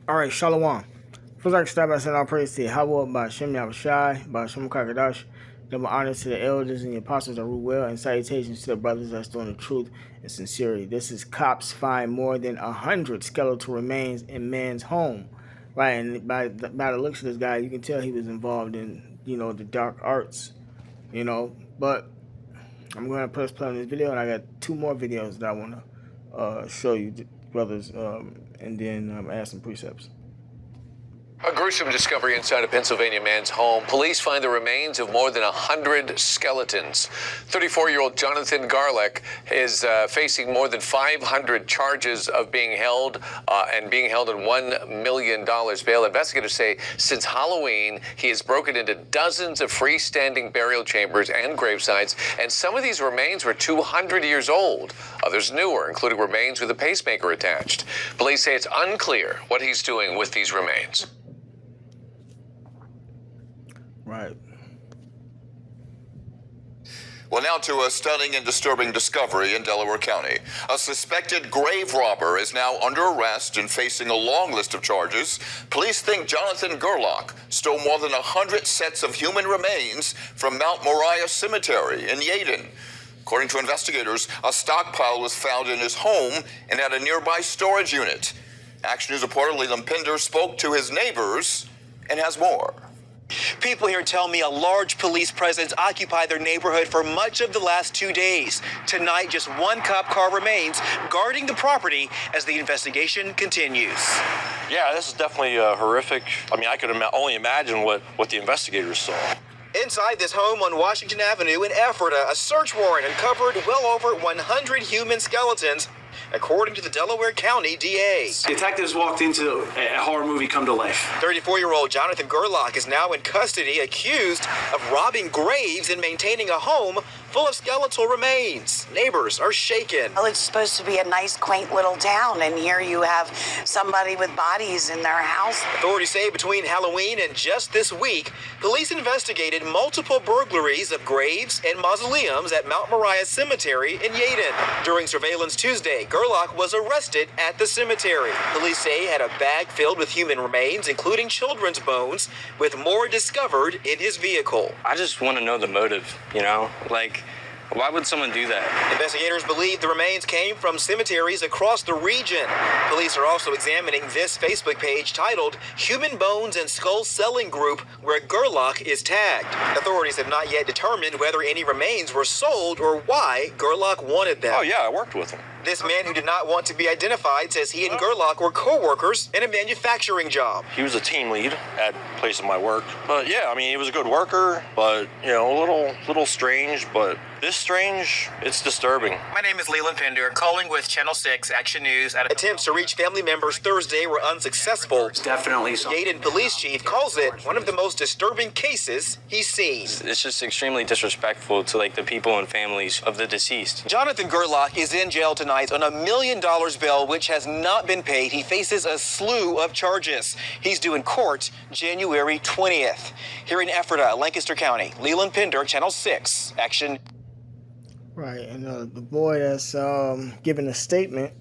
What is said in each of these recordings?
Alright, Shalom. First, I can start by saying all praise to Yahweh, by Shem Yahushai, by Shem Kakadash. Double honor to the elders and the apostles that rule well, and salutations to the brothers that's doing the truth and sincerity. This is cops find more than 100 skeletal remains in man's home. Right, and by the looks of this guy, you can tell he was involved in, the dark arts, But I'm going to press play on this video, and I got two more videos that I want to show you, brothers, and then add some precepts. A gruesome discovery inside a Pennsylvania man's home. Police find the remains of more than 100 skeletons. 34-year-old Jonathan Garlick is facing more than 500 charges of being held and being held in $1 million bail. Investigators say since Halloween, he has broken into dozens of freestanding burial chambers and gravesites, and some of these remains were 200 years old. Others newer, including remains with a pacemaker attached. Police say it's unclear what he's doing with these remains. Right. Well, now to a stunning and disturbing discovery in Delaware County. A suspected grave robber is now under arrest and facing a long list of charges. Police think Jonathan Gerlach stole more than 100 sets of human remains from Mount Moriah Cemetery in Yaden. According to investigators, a stockpile was found in his home and at a nearby storage unit. Action News reporter Leland Pinder spoke to his neighbors and has more. People here tell me a large police presence occupied their neighborhood for much of the last 2 days. Tonight, just one cop car remains guarding the property as the investigation continues. Yeah, this is definitely horrific. I mean, I could only imagine what the investigators saw. Inside this home on Washington Avenue in Ephrata, a search warrant uncovered well over 100 human skeletons, according to the Delaware County DA. Detectives walked into a horror movie come to life. 34-year-old Jonathan Gerlach is now in custody, accused of robbing graves and maintaining a home full of skeletal remains. Neighbors are shaken. Well, it's supposed to be a nice, quaint little town, and here you have somebody with bodies in their house. Authorities say between Halloween and just this week, police investigated multiple burglaries of graves and mausoleums at Mount Moriah Cemetery in Yaden. During surveillance Tuesday, Gerlach was arrested at the cemetery. Police say he had a bag filled with human remains, including children's bones, with more discovered in his vehicle. I just want to know the motive, why would someone do that? Investigators believe the remains came from cemeteries across the region. Police are also examining this Facebook page titled Human Bones and Skull Selling Group, where Gerlach is tagged. Authorities have not yet determined whether any remains were sold or why Gerlach wanted them. Oh yeah, I worked with him. This man, who did not want to be identified, says he and Gerlach were co-workers in a manufacturing job. He was a team lead at the place of my work. But yeah, I mean, he was a good worker, but, a little strange, but this strange, it's disturbing. My name is Leland Pinder, calling with Channel 6 Action News. Attempts to reach family members Thursday were unsuccessful. Definitely so. Yaden police chief calls it one of the most disturbing cases he's seen. It's just extremely disrespectful to, the people and families of the deceased. Jonathan Gerlach is in jail tonight on $1 million bail, which has not been paid. He faces a slew of charges. He's due in court January 20th. Here in Ephrata, Lancaster County, Leland Pinder, Channel 6, Action. Right, and the boy that's giving a statement,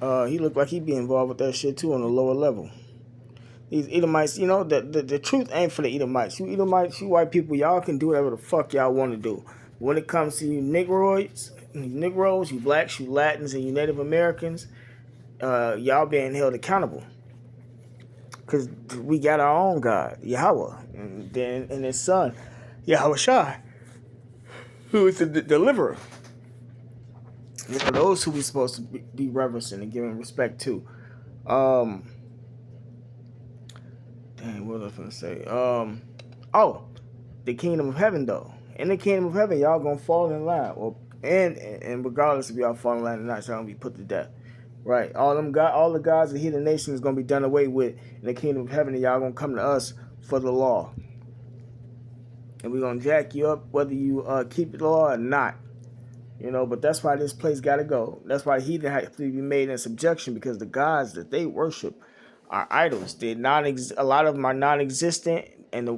he looked like he'd be involved with that shit too on a lower level. These Edomites, the truth ain't for the Edomites. You Edomites, you white people, y'all can do whatever the fuck y'all want to do. When it comes to you Negroes, you blacks, you Latins, and you Native Americans, y'all being held accountable. Because we got our own God, Yahweh, and his son, Yahushai, who is the deliverer. Those who we're supposed to be reverencing and giving respect to. Dang, what was I going to say? The kingdom of heaven, though. In the kingdom of heaven, y'all gonna fall in line. And regardless if y'all fall in line or not, y'all gonna be put to death. Right? All the gods of heathen nations is gonna be done away with in the kingdom of heaven, and y'all gonna come to us for the law. And we're gonna jack you up whether you keep the law or not. But that's why this place gotta go. That's why heathen have to be made in subjection, because the gods that they worship are idols. A lot of them are non-existent. And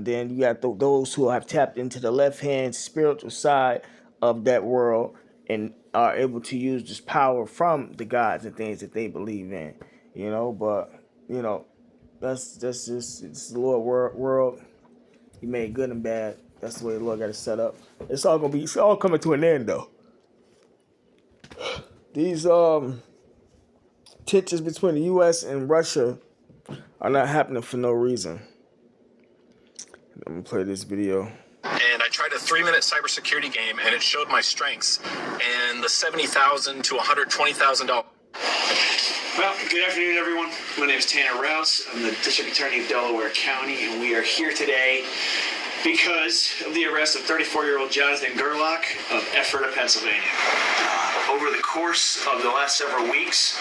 then you got those who have tapped into the left-hand spiritual side of that world and are able to use this power from the gods and things that they believe in. you know. But you know, that's just it's the Lord world. He made good and bad. That's the way the Lord got it set up. It's all coming to an end though. These tensions between the U.S. and Russia are not happening for no reason. I'm gonna play this video. And I tried a 3-minute cybersecurity game, and it showed my strengths and the $70,000 to $120,000. Well, good afternoon, everyone. My name is Tanner Rouse. I'm the District Attorney of Delaware County, and we are here today because of the arrest of 34-year-old Jonathan Gerlach of Ephrata, Pennsylvania. Over the course of the last several weeks,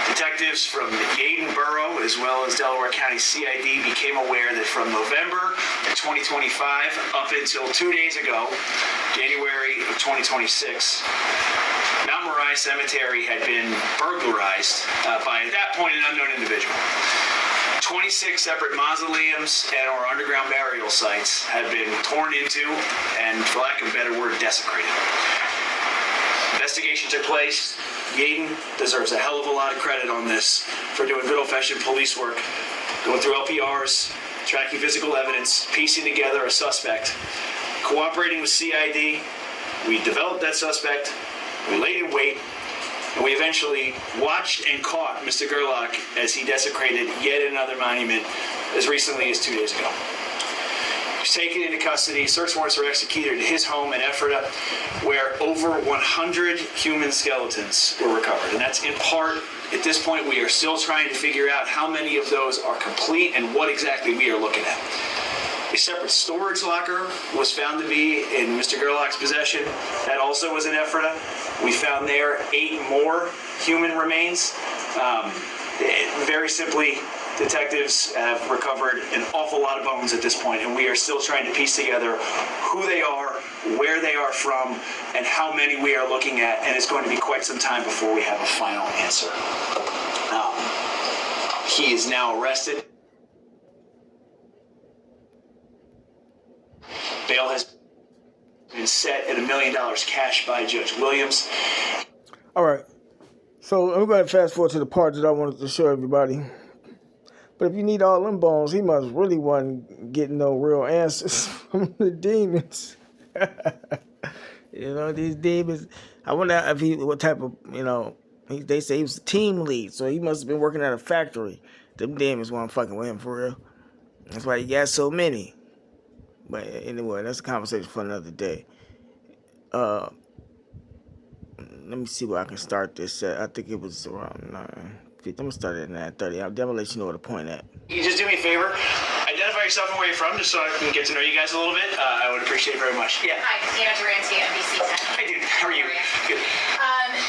detectives from the Yeadon Borough as well as Delaware County CID became aware that from November of 2025 up until 2 days ago, January of 2026, Mount Moriah Cemetery had been burglarized by, at that point, an unknown individual. 26 separate mausoleums and or underground burial sites have been torn into and, for lack of a better word, desecrated. Investigation took place. Yeadon deserves a hell of a lot of credit on this for doing good old-fashioned police work, going through LPRs, tracking physical evidence, piecing together a suspect, cooperating with CID. We developed that suspect, we laid in wait, and we eventually watched and caught Mr. Gerlach as he desecrated yet another monument as recently as 2 days ago. He was taken into custody. Search warrants were executed at his home in Ephrata, where over 100 human skeletons were recovered. And that's in part, at this point, we are still trying to figure out how many of those are complete and what exactly we are looking at. A separate storage locker was found to be in Mr. Gerlach's possession. That also was in Ephrata. We found there 8 more human remains. Very simply, detectives have recovered an awful lot of bones at this point, and we are still trying to piece together who they are, where they are from, and how many we are looking at, and it's going to be quite some time before we have a final answer. He is now arrested. Bail has been set at $1 million cash by Judge Williams. All right. So I'm going to fast forward to the part that I wanted to show everybody. But if you need all them bones, he must really wasn't getting no real answers from the demons. You know, these demons. I wonder if what type of, they say he was a team lead, so he must have been working at a factory. Them demons weren't fucking with him for real. That's why he got so many. But anyway, that's a conversation for another day. Let me see where I can start this at. I think it was around 9:50. I'm going to start at 9:30. I'll definitely let you know where to point at. You just do me a favor. Identify yourself and where you're from, just so I can get to know you guys a little bit. I would appreciate it very much. Yeah. Hi, Dana Durante, NBC 10. Hey, dude. How are you? Good.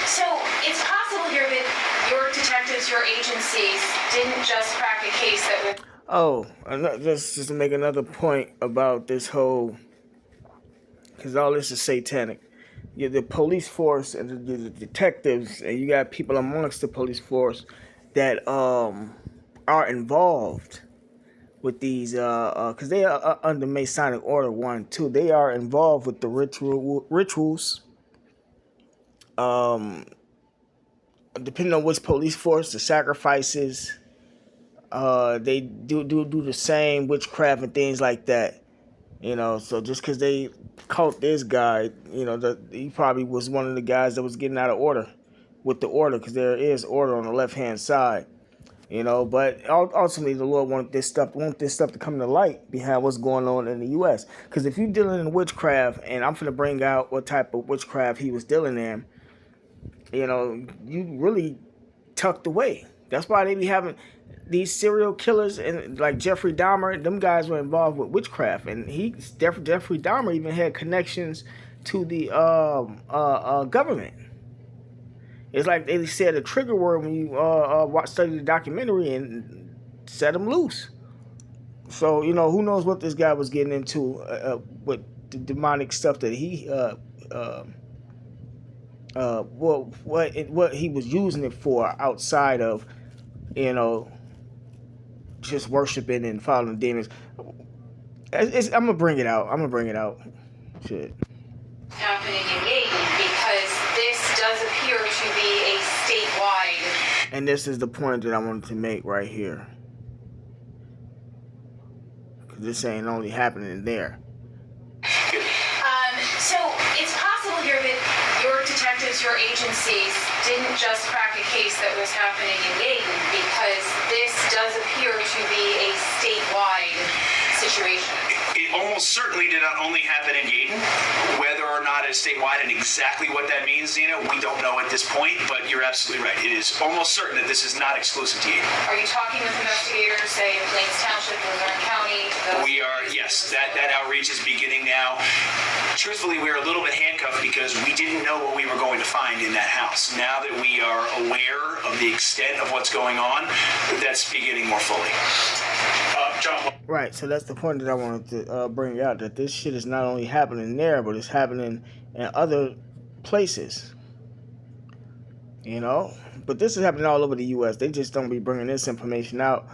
So it's possible here that your detectives, your agencies, didn't just crack a case that would... Oh, just to make another point about this whole, because all this is satanic. The police force and the detectives, and you got people amongst the police force that are involved with these, because they are under Masonic Order 1, 2. They are involved with the rituals. Depending on which police force, the sacrifices. They do the same witchcraft and things like that, so just because they caught this guy, he probably was one of the guys that was getting out of order with the order, because there is order on the left-hand side, but ultimately the Lord want this stuff to come to light behind what's going on in the U.S., because if you're dealing in witchcraft, and I'm finna bring out what type of witchcraft he was dealing in, you really tucked away. That's why they be having these serial killers, and like Jeffrey Dahmer, them guys were involved with witchcraft, and Jeffrey Dahmer even had connections to the government. It's like they said a trigger word when you study the documentary and set them loose. So who knows what this guy was getting into with the demonic stuff that he what he was using it for outside of just worshiping and following demons. I'm gonna bring it out. Shit. Happening in Yeadon, because this does appear to be a statewide And this is the point that I wanted to make right here. Because this ain't only happening there. So it's possible here that your detectives, your agencies, didn't just crack a case that was happening in Dayton, because this does appear to be a statewide situation. It almost certainly did not only happen in Dayton. Whether or not it's statewide and exactly what that means, Zena, we don't know at this point, but you're absolutely right. It is almost certain that this is not exclusive to Dayton. Are you talking with investigators, say, in Plains Township, Luzerne County? We are, yes. That outreach is beginning now. Truthfully, we were a little bit handcuffed because we didn't know what we were going to find in that house. Now that we are aware of the extent of what's going on, that's beginning more fully. John. Right, so that's the point that I wanted to bring out, that this shit is not only happening there, but it's happening in other places. You know? But this is happening all over the U.S. They just don't be bringing this information out.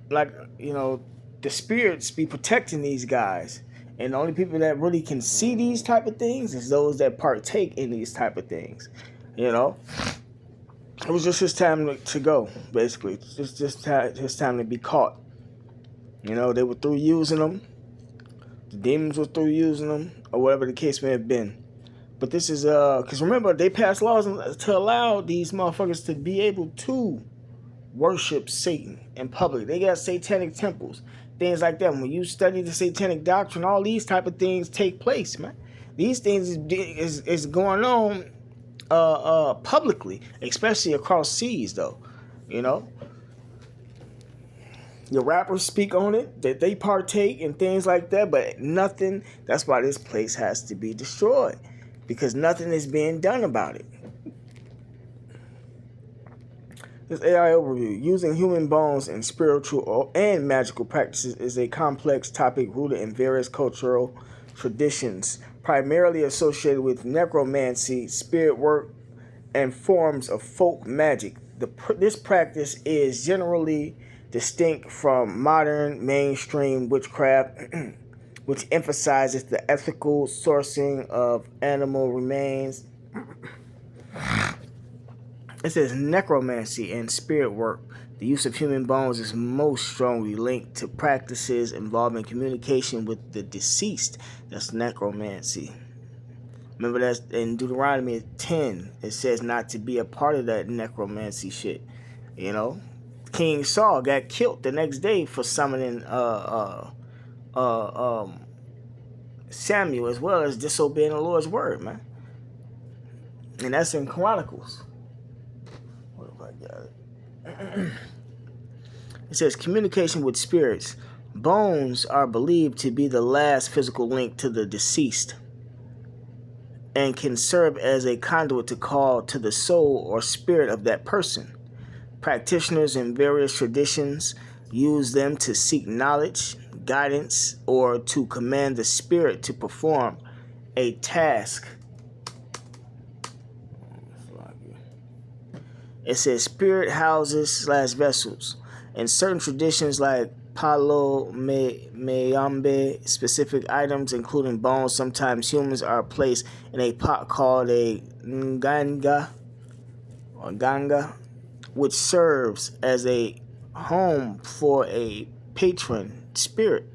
Like, you know, the spirits be protecting these guys. And the only people that really can see these type of things is those that partake in these type of things. You know? It was just his time to go, basically. It's just his time to be caught. You know, they were through using them. The demons were through using them, or whatever the case may have been. But this is, because remember, they passed laws to allow these motherfuckers to be able to worship Satan in public. They got satanic temples, things like that. When you study the satanic doctrine, all these type of things take place, man. These things is going on publicly, especially across seas, though. You know, the rappers speak on it, that they partake in things like that, but nothing. That's why this place has to be destroyed, because nothing is being done about it. This AI overview: using human bones in spiritual and magical practices is a complex topic rooted in various cultural traditions, primarily associated with necromancy, spirit work, and forms of folk magic. This practice is generally distinct from modern mainstream witchcraft, which emphasizes the ethical sourcing of animal remains. It says necromancy and spirit work. The use of human bones is most strongly linked to practices involving communication with the deceased. That's necromancy. Remember, that's in Deuteronomy 10. It says not to be a part of that necromancy shit. You know, King Saul got killed the next day for summoning Samuel, as well as disobeying the Lord's word, man. And that's in Chronicles. What if I got it? It says communication with spirits. Bones are believed to be the last physical link to the deceased, and can serve as a conduit to call to the soul or spirit of that person. Practitioners in various traditions use them to seek knowledge, guidance, or to command the spirit to perform a task. It says spirit houses / vessels. In certain traditions like Palo Mayambe, specific items, including bones, sometimes humans, are placed in a pot called a nganga, or ganga, which serves as a home for a patron spirit.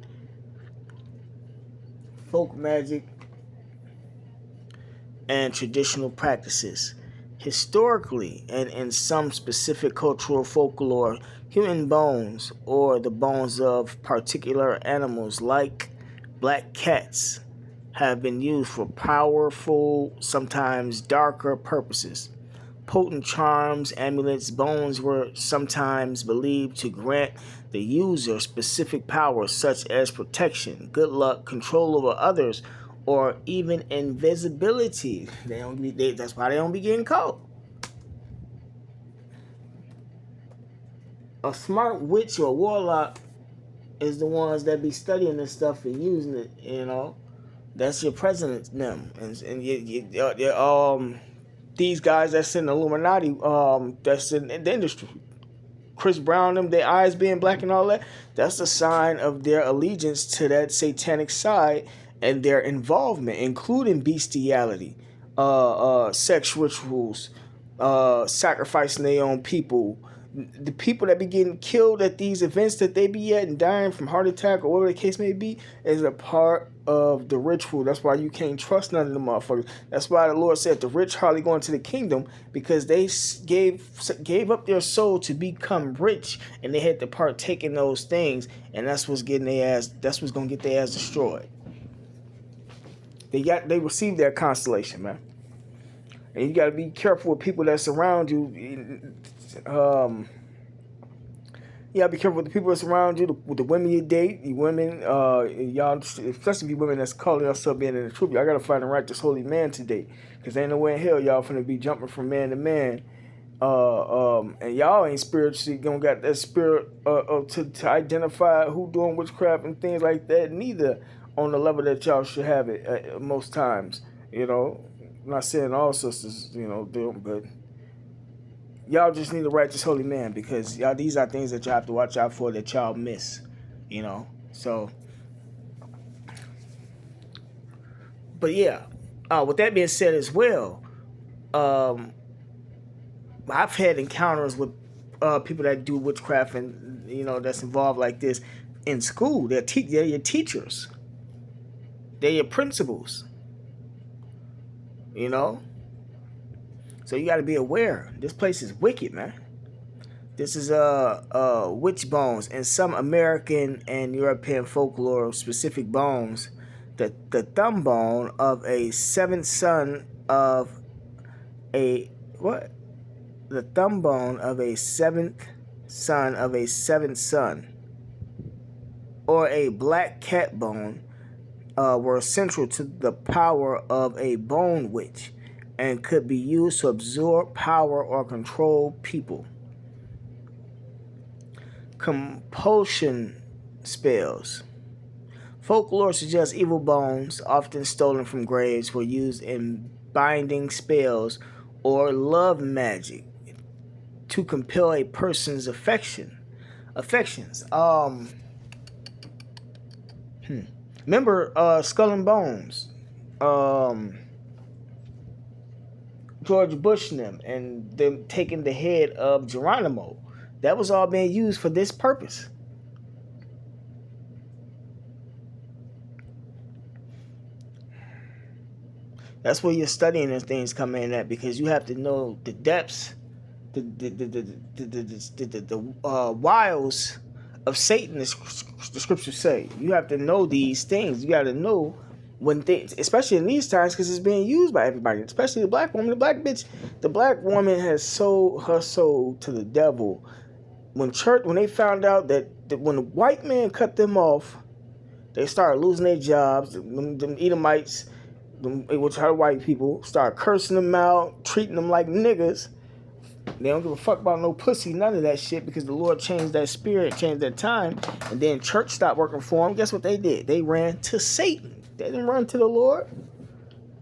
Folk magic and traditional practices. Historically, and in some specific cultural folklore, human bones, or the bones of particular animals like black cats, have been used for powerful, sometimes darker purposes. Potent charms, amulets, bones were sometimes believed to grant the user specific powers such as protection, good luck, control over others, or even invisibility. That's why they don't be getting caught. A smart witch or warlock is the ones that be studying this stuff and using it. You know, that's your president, them, and these guys that's in the Illuminati, that's in the industry. Chris Brown, them, their eyes being black and all that. That's a sign of their allegiance to that satanic side and their involvement, including bestiality, sex rituals, sacrificing their own people. The people that be getting killed at these events that they be at and dying from heart attack or whatever the case may be is a part of the ritual. That's why you can't trust none of them motherfuckers. That's why the Lord said the rich hardly go into the kingdom, because they gave up their soul to become rich, and they had to partake in those things, and that's what's getting their ass. That's what's gonna get their ass destroyed. They received their constellation, man. And you got to be careful with people that surround you. You got to be careful with the people that surround you, with the women you date, you women, y'all, especially you women that's calling yourself being in the truth. Y'all got to find the righteous holy man to date, because ain't no way in hell y'all finna be jumping from man to man. And y'all ain't spiritually gonna got that spirit to identify who doing witchcraft and things like that, neither on the level that y'all should have it most times. You know, I'm not saying all sisters, do them, but y'all just need a righteous holy man, because y'all, these are things that y'all have to watch out for that y'all miss. So. But yeah, with that being said as well, I've had encounters with people that do witchcraft and that's involved like this in school. They're your teachers. They're your principals. So you got to be aware. This place is wicked, man. This is witch bones and some American and European folklore specific bones. The thumb bone of a seventh son of a what? The thumb bone of a seventh son of a seventh son, or a black cat bone, were central to the power of a bone witch, and could be used to absorb power or control people. Compulsion spells. Folklore suggests evil bones, often stolen from graves, were used in binding spells or love magic to compel a person's affections. Remember Skull and Bones, George Bush and them taking the head of Geronimo. That was all being used for this purpose. That's where your studying and things come in at, because you have to know the depths, the wiles of Satan. The scriptures say you have to know these things. You got to know when things, especially in these times, because it's being used by everybody, especially the black woman. The black bitch, the black woman has sold her soul to the devil. When they found out that when the white man cut them off, they started losing their jobs. Them Edomites, which are white people, start cursing them out, treating them like niggas. They don't give a fuck about no pussy, none of that shit, because the Lord changed that spirit, changed that time, and then church stopped working for them. Guess what they did? They ran to Satan. They didn't run to the Lord.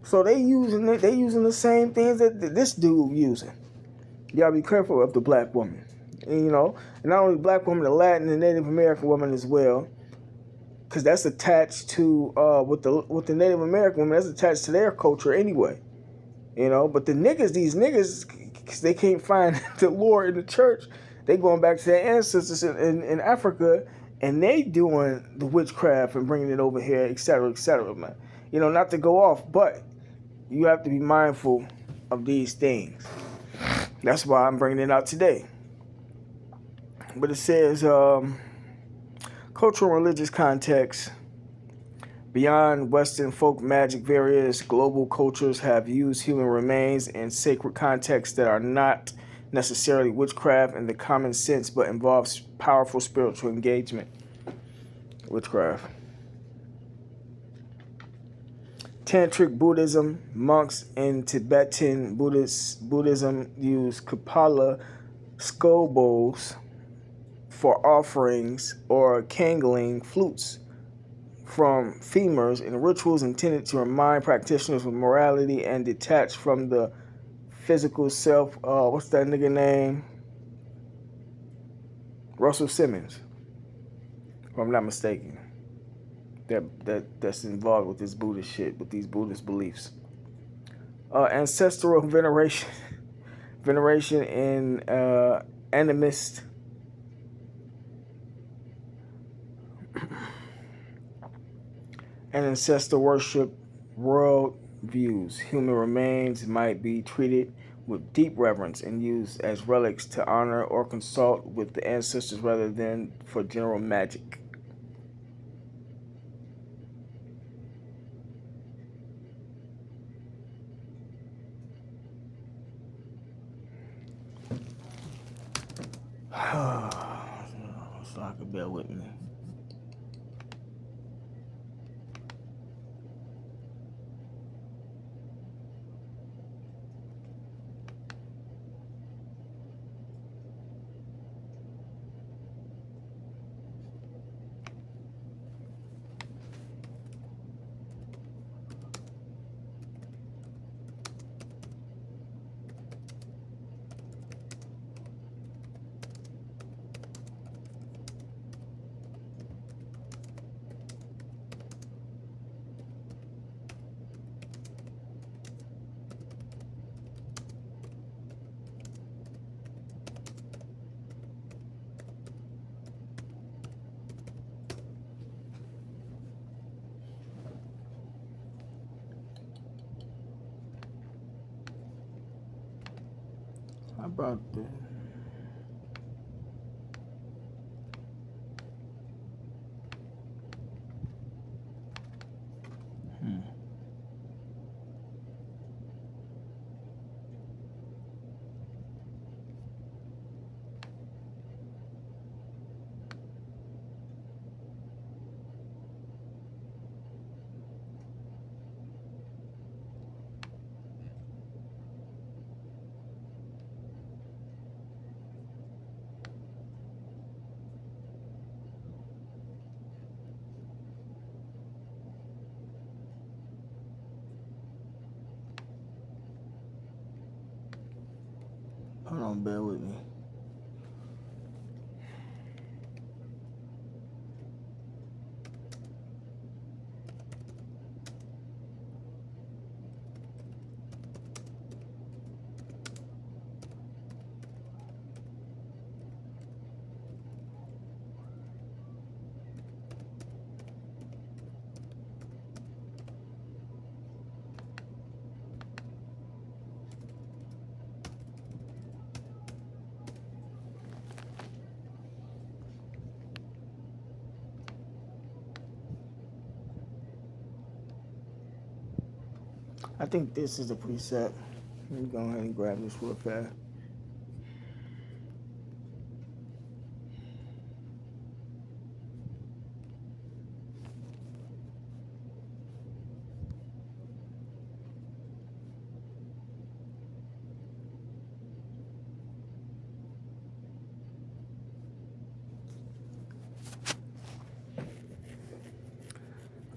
So they using the same things that this dude using. You gotta be careful of the black woman. And, and not only the black woman, the Latin and Native American woman as well. Because that's attached to with the Native American women, that's attached to their culture anyway, But these niggas, because they can't find the Lord in the church, they going back to their ancestors in Africa, and they doing the witchcraft and bringing it over here, etc., man. Not to go off, but you have to be mindful of these things. That's why I'm bringing it out today. But it says. Cultural and religious context. Beyond Western folk magic, various global cultures have used human remains in sacred contexts that are not necessarily witchcraft in the common sense, but involves powerful spiritual engagement. Witchcraft. Tantric Buddhism. Monks in Tibetan Buddhism use Kapala skull bowls for offerings, or cangling flutes from femurs in rituals intended to remind practitioners of morality and detach from the physical self. What's that nigga name? Russell Simmons, if I'm not mistaken. That's involved with this Buddhist shit, with these Buddhist beliefs. Ancestral veneration. veneration and animist and ancestor worship world views. Human remains might be treated with deep reverence and used as relics to honor or consult with the ancestors rather than for general magic. So I could bear with me. How about that? Hold on, bear with me. I think this is a preset. Let me go ahead and grab this real fast.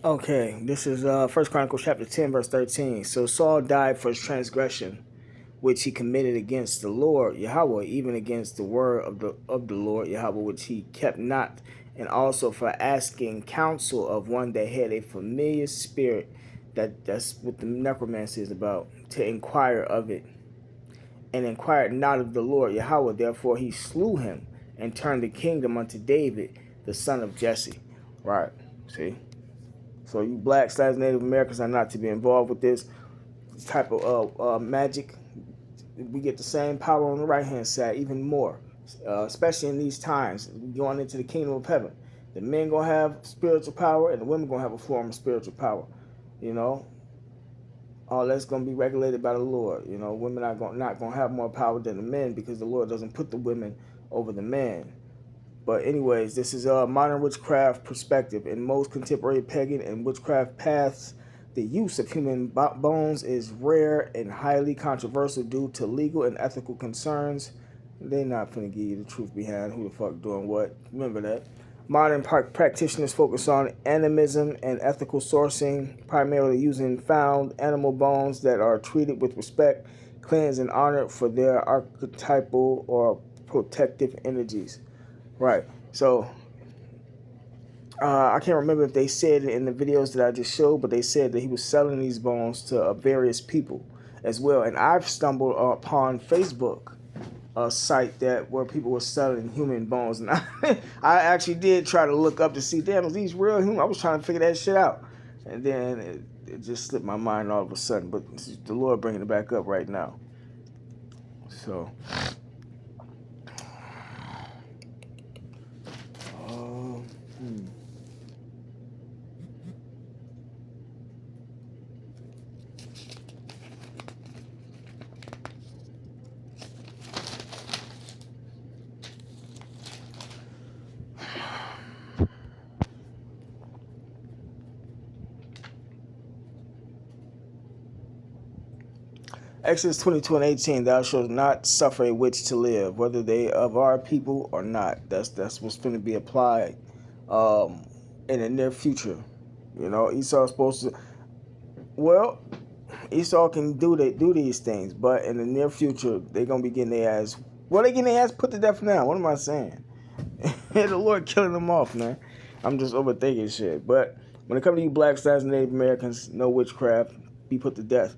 Okay, this is First Chronicles chapter 10, verse 13. So Saul died for his transgression, which he committed against the Lord Yahweh, even against the word of the Lord Yahweh, which he kept not, and also for asking counsel of one that had a familiar spirit. That's what the necromancy is about, to inquire of it, and inquired not of the Lord Yahweh. Therefore he slew him and turned the kingdom unto David, the son of Jesse. Right, see? So you black/Native Americans are not to be involved with this type of magic. We get the same power on the right-hand side, even more, especially in these times, going into the kingdom of heaven. The men going to have spiritual power, and the women going to have a form of spiritual power. You know, all that's going to be regulated by the Lord. You know, women are not going to have more power than the men because the Lord doesn't put the women over the men. But anyways, this is a modern witchcraft perspective. In most contemporary pagan and witchcraft paths, the use of human bones is rare and highly controversial due to legal and ethical concerns. They're not finna give you the truth behind who the fuck doing what. Remember that. Modern practitioners focus on animism and ethical sourcing, primarily using found animal bones that are treated with respect, cleansed, and honored for their archetypal or protective energies. Right. So I can't remember if they said it in the videos that I just showed, but they said that he was selling these bones to various people. as well. And I've stumbled upon Facebook, a site where people were selling human bones, and I actually did try to look up to see, damn, is these real human? I was trying to figure that shit out, and then it just slipped my mind all of a sudden. But this is the Lord bringing it back up right now. So, Exodus 22:18, thou shalt not suffer a witch to live, whether they of our people or not. That's what's going to be applied in the near future. You know, Esau's supposed to, well, Esau can do these things, but in the near future, they're going to be getting their ass, well, they getting their ass put to death now. What am I saying? The Lord killing them off, man. I'm just overthinking shit. But when it comes to you black stars and Native Americans, no witchcraft, be put to death.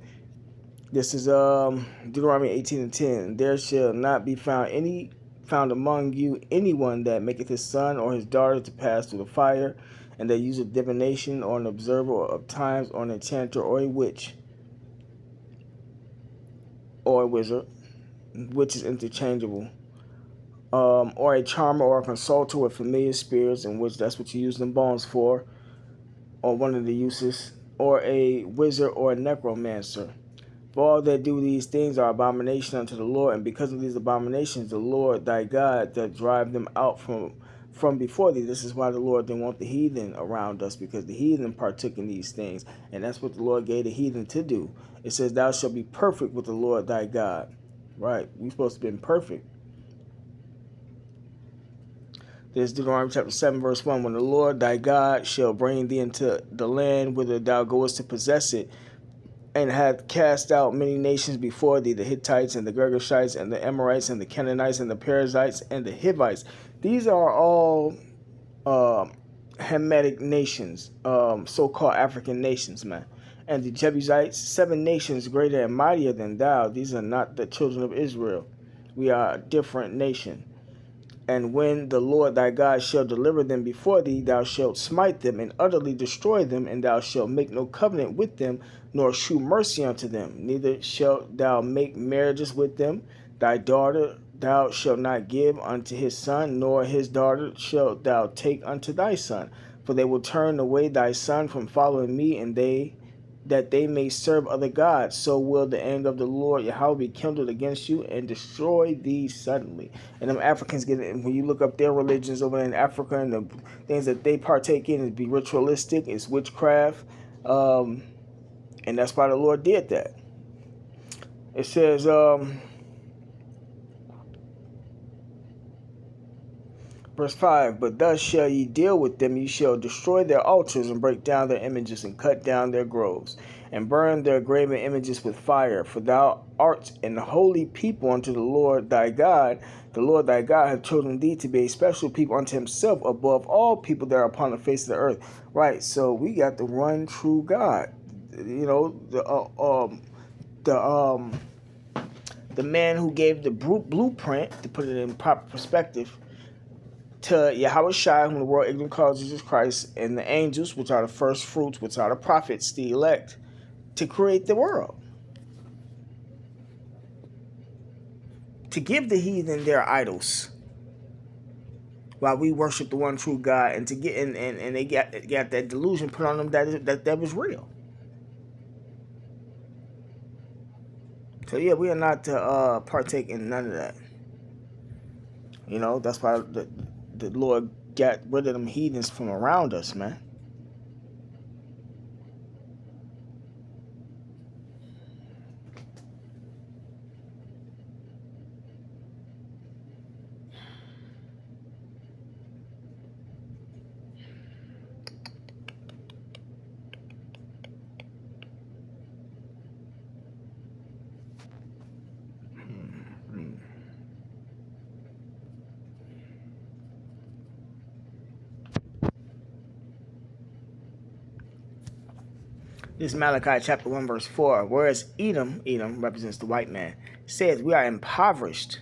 This is Deuteronomy 18:10. There shall not be found among you anyone that maketh his son or his daughter to pass through the fire, and that useth divination, or an observer of times, or an enchanter, or a witch, or a wizard, which is interchangeable, or a charmer, or a consulter with familiar spirits, in which that's what you use them bones for, or one of the uses, or a wizard, or a necromancer. For all that do these things are abomination unto the Lord, and because of these abominations, the Lord thy God doth drive them out from before thee. This is why the Lord didn't want the heathen around us, because the heathen partook in these things, and that's what the Lord gave the heathen to do. It says, thou shalt be perfect with the Lord thy God. Right? We're supposed to be perfect. This is Deuteronomy chapter 7, verse 1. When the Lord thy God shall bring thee into the land whither thou goest to possess it, and hath cast out many nations before thee, the Hittites and the Girgashites and the Amorites and the Canaanites and the Perizzites and the Hivites. These are all Hamitic nations, so-called African nations, man. And the Jebusites, 7 nations greater and mightier than thou. These are not the children of Israel. We are a different nation. And when the Lord thy God shall deliver them before thee, thou shalt smite them and utterly destroy them, and thou shalt make no covenant with them, nor shew mercy unto them. Neither shalt thou make marriages with them. Thy daughter thou shalt not give unto his son, nor his daughter shalt thou take unto thy son. For they will turn away thy son from following me, and that they may serve other gods. So will the anger of the Lord Yahweh be kindled against you and destroy thee suddenly. And them Africans get it. When you look up their religions over in Africa and the things that they partake in, is be ritualistic, it's witchcraft, and that's why the Lord did that. It says, verse 5, but thus shall ye deal with them. Ye shall destroy their altars, and break down their images, and cut down their groves, and burn their graven images with fire. For thou art an holy people unto the Lord thy God. The Lord thy God hath chosen thee to be a special people unto himself above all people that are upon the face of the earth. Right, so we got the one true God. You know, the man who gave the blueprint, to put it in proper perspective, to Yahweh Shai, whom the world ignorant calls Jesus Christ, and the angels, which are the first fruits, which are the prophets, the elect, to create the world. To give the heathen their idols, while we worship the one true God, and to get and they got that delusion put on them that was real. So yeah, we are not to partake in none of that. You know, that's why the Lord got rid of them heathens from around us, man. This is Malachi chapter 1 verse 4. Whereas Edom represents the white man, says we are impoverished,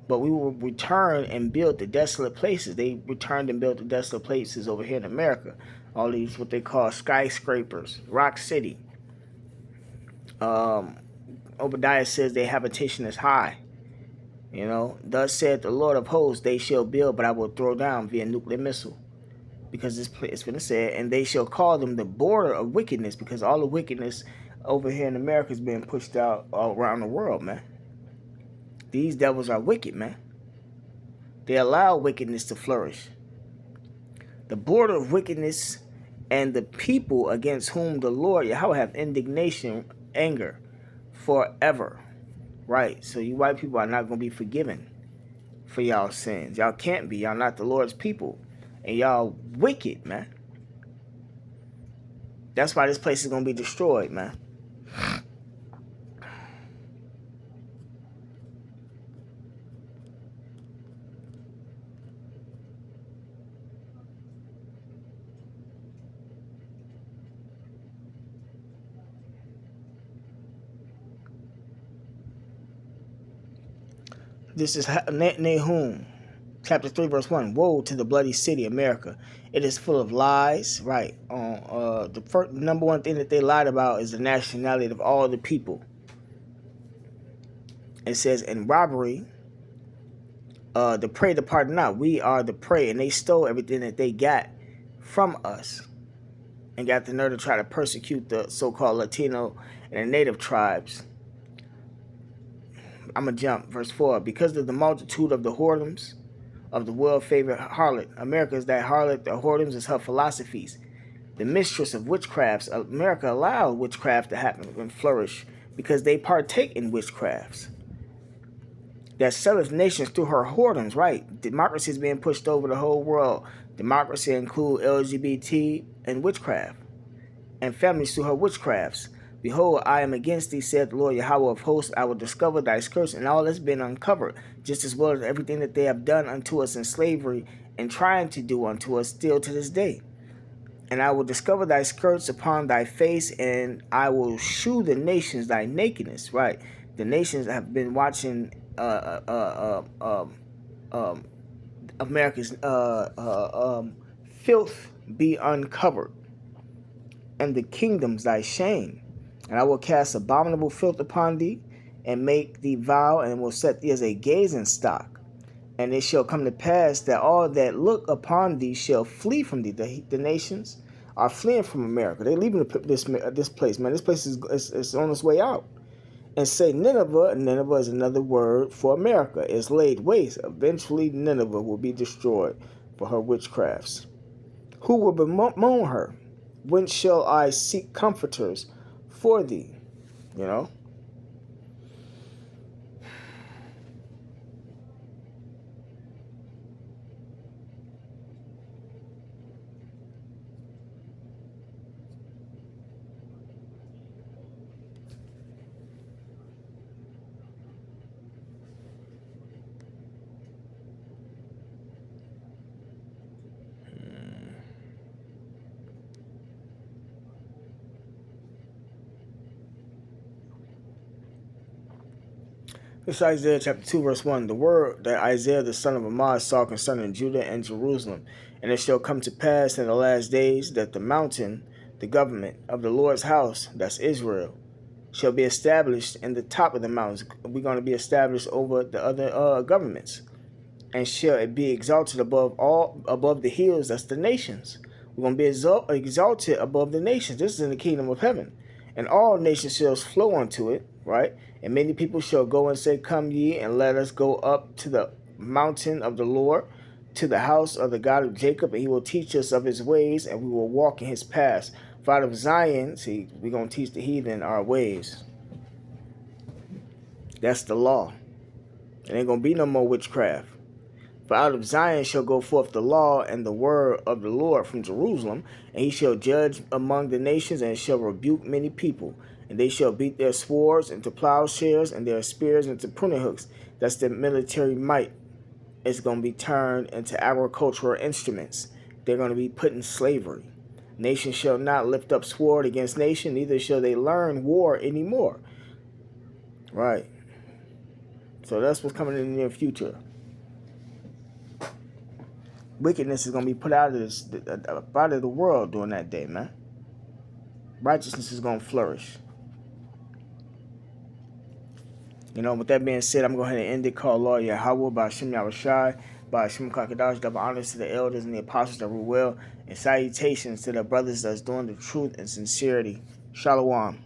but we will return and build the desolate places. They returned and built the desolate places over here in America. All these what they call skyscrapers, Rock City. Obadiah says their habitation is high. You know, thus said the Lord of hosts, they shall build, but I will throw down via nuclear missile. Because it's been said, and they shall call them the border of wickedness, because all the wickedness over here in America is being pushed out all around the world, man. These devils are wicked, man. They allow wickedness to flourish. The border of wickedness and the people against whom the Lord Yahweh have indignation, anger, forever. Right, so you white people are not going to be forgiven for y'all sins. Y'all can't be. Y'all not the Lord's people. And y'all wicked, man. That's why this place is going to be destroyed, man. This is Nahum, chapter 3, verse 1. Woe to the bloody city, America. It is full of lies. Right. The first, number one thing that they lied about is the nationality of all the people. It says, in robbery, the prey departed not. We are the prey. And they stole everything that they got from us. And got the nerve to try to persecute the so-called Latino and the native tribes. I'm going to jump. Verse 4. Because of the multitude of the whoredoms of the world-favorite harlot. America is that harlot. The whoredoms is her philosophies. The mistress of witchcrafts. America allowed witchcraft to happen and flourish because they partake in witchcrafts. That selleth nations through her whoredoms, right? Democracy is being pushed over the whole world. Democracy include LGBT and witchcraft. And families through her witchcrafts. Behold, I am against thee, saith the Lord Yahweh of hosts. I will discover thy skirts and all that's been uncovered, just as well as everything that they have done unto us in slavery and trying to do unto us still to this day. And I will discover thy skirts upon thy face, and I will shew the nations thy nakedness. Right? The nations have been watching America's filth be uncovered, and the kingdoms thy shame. And I will cast abominable filth upon thee, and make thee vile, and will set thee as a gazing stock. And it shall come to pass that all that look upon thee shall flee from thee. The nations are fleeing from America. They're leaving this place, man. This place is on its way out. And say Nineveh, and Nineveh is another word for America, is laid waste. Eventually Nineveh will be destroyed for her witchcrafts. Who will bemoan her? When shall I seek comforters for thee? You know? This is Isaiah chapter 2, verse 1. The word that Isaiah the son of Amoz saw concerning Judah and Jerusalem. And it shall come to pass in the last days that the mountain, the government of the Lord's house, that's Israel, shall be established in the top of the mountains. We're going to be established over the other governments. And shall it be exalted above the hills, that's the nations. We're going to be exalted above the nations. This is in the kingdom of heaven. And all nations shall flow unto it, right? And many people shall go and say, come ye, and let us go up to the mountain of the Lord, to the house of the God of Jacob, and he will teach us of his ways, and we will walk in his paths. For out of Zion, see, we're going to teach the heathen our ways. That's the law. It ain't going to be no more witchcraft. For out of Zion shall go forth the law and the word of the Lord from Jerusalem, and he shall judge among the nations, and shall rebuke many people. And they shall beat their swords into plowshares, and their spears into pruning hooks. That's the military might. It's going to be turned into agricultural instruments. They're going to be put in slavery. Nation shall not lift up sword against nation, neither shall they learn war anymore. Right. So that's what's coming in the near future. Wickedness is going to be put out of the world during that day, man. Righteousness is going to flourish. You know, with that being said, I'm going to go ahead and end it. Call Lord Yahweh, by Hashem Yahushai, by Hashem Kakadash, double honors to the elders and the apostles that rule well, and salutations to the brothers that's doing the truth and sincerity. Shalom.